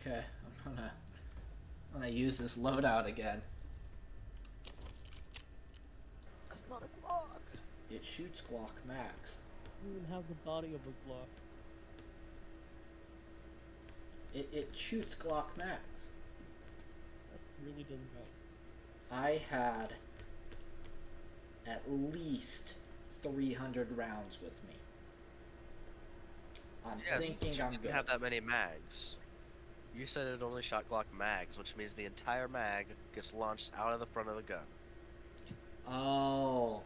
Okay, I'm gonna use this loadout again. That's not a Glock. It shoots Glock Max. You don't even have the body of a Glock. It shoots Glock Max. That really doesn't matter. I had at least 300 rounds with me. I'm thinking I'm didn't good. have that many mags. You said it only shot Glock mags, which means the entire mag gets launched out of the front of the gun. Oh,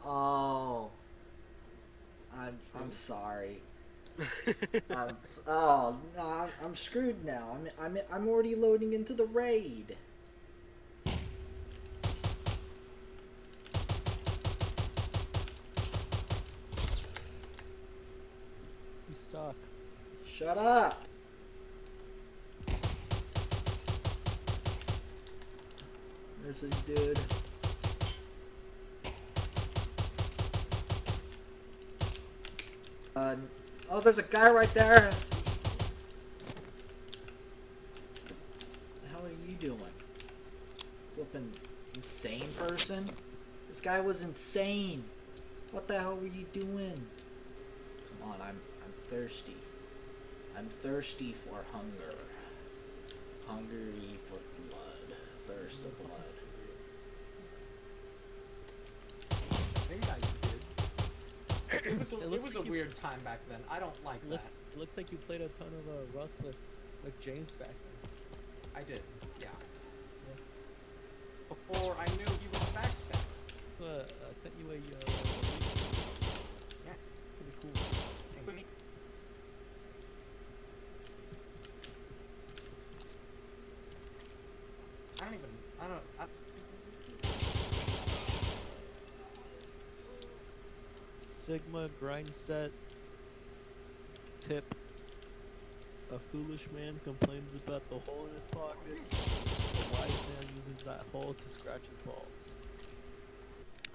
I'm sorry. Oh no, I'm screwed now. I'm already loading into the raid. You suck. Shut up. There's this dude. Oh, there's a guy right there. What the hell are you doing? Flipping insane person? This guy was insane. What the hell were you doing? Come on, I'm thirsty. I'm thirsty for hunger. Hungry for blood. Thirst of blood. Maybe I did. It was a weird time back then. I don't like that. It looks like you played a ton of Rust with James back then. I did, yeah. Before I knew he was a backstabber. Sent you a Yeah. pretty cool. Sigma grind set tip. A foolish man complains about the hole in his pocket. A wise man uses that hole to scratch his balls.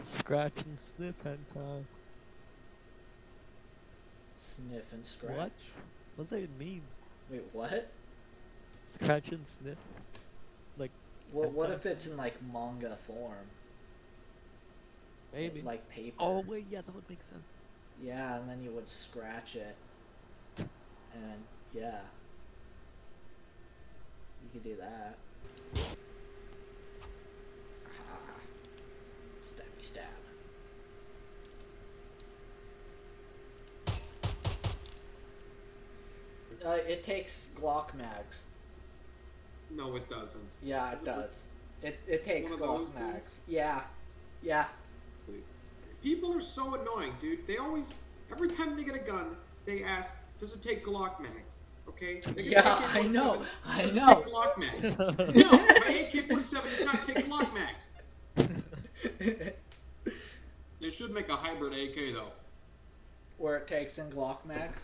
Scratch and sniff hentai. Sniff and scratch. What? What does that even mean? Wait, what? Scratch and sniff? Like, What hentai? if it's in like manga form? Maybe. Like paper. Oh wait, yeah, that would make sense. Yeah, and then you would scratch it. And yeah. You could do that. Ah. Stabby stab. It takes Glock mags. No, it doesn't. Yeah, it does. It takes one of Glock those mags. things? Yeah. Yeah. People are so annoying, dude. They always, every time they get a gun, they ask, does it take Glock mags? Okay? They get Yeah, AK-47, I know. I does know. it take Glock mags? No, my AK-47 does not take Glock mags. They should make a hybrid AK, though. Where it takes in Glock mags.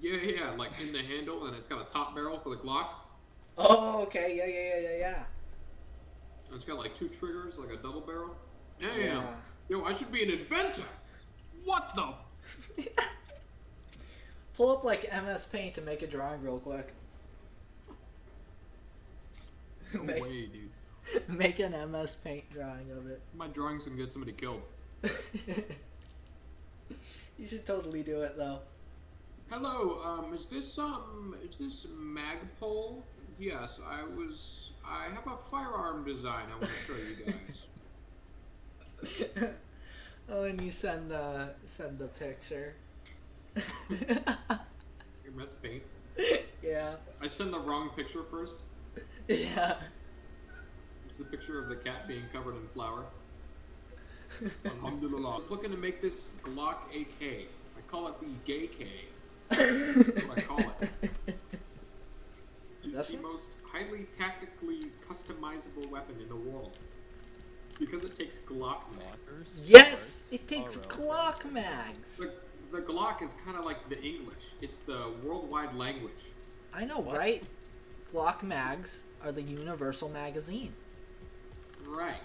Yeah, like in the handle, and it's got a top barrel for the Glock. Oh, okay. Yeah. And it's got like two triggers, like a double barrel. Damn. Yeah. Yo, I should be an inventor. What the? Pull up like MS Paint to make a drawing real quick. No make, way, dude. make an MS Paint drawing of it. My drawing's gonna get somebody killed. You should totally do it though. Hello, is this Magpul? Yes, I have a firearm design I want to show you guys. Oh, and you send the picture. Your mess paint. Yeah. I send the wrong picture first. Yeah. It's the picture of the cat being covered in flour. Alhamdulillah. I was looking to make this Glock AK. I call it the gay K. That's what I call it. It's the most highly tactically customizable weapon in the world. Because it takes Glock mags. Yes! It takes Glock mags! The Glock is kind of like the English. It's the worldwide language. I know, right? Glock mags are the universal magazine. Right.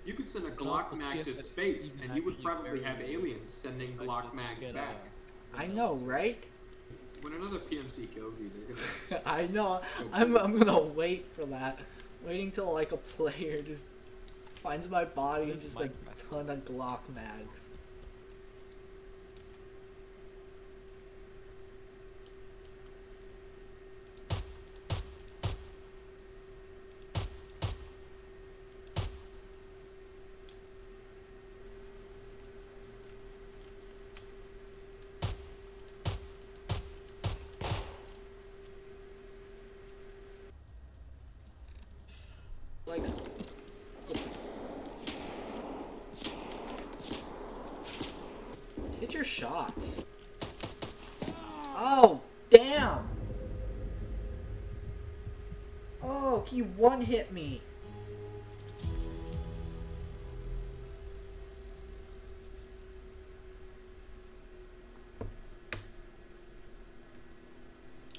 You could send a Glock mag to space, and you would probably have aliens sending Glock mags back. I know, right? When another PMC kills you, they're gonna I know. I'm gonna wait for that. Waiting till like a player just finds my body and This just is a Minecraft. ton of Glock mags. Like, hit your shots. Oh, damn! Oh, he one hit me.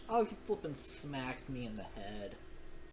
Oh, he flippin' smacked me in the head.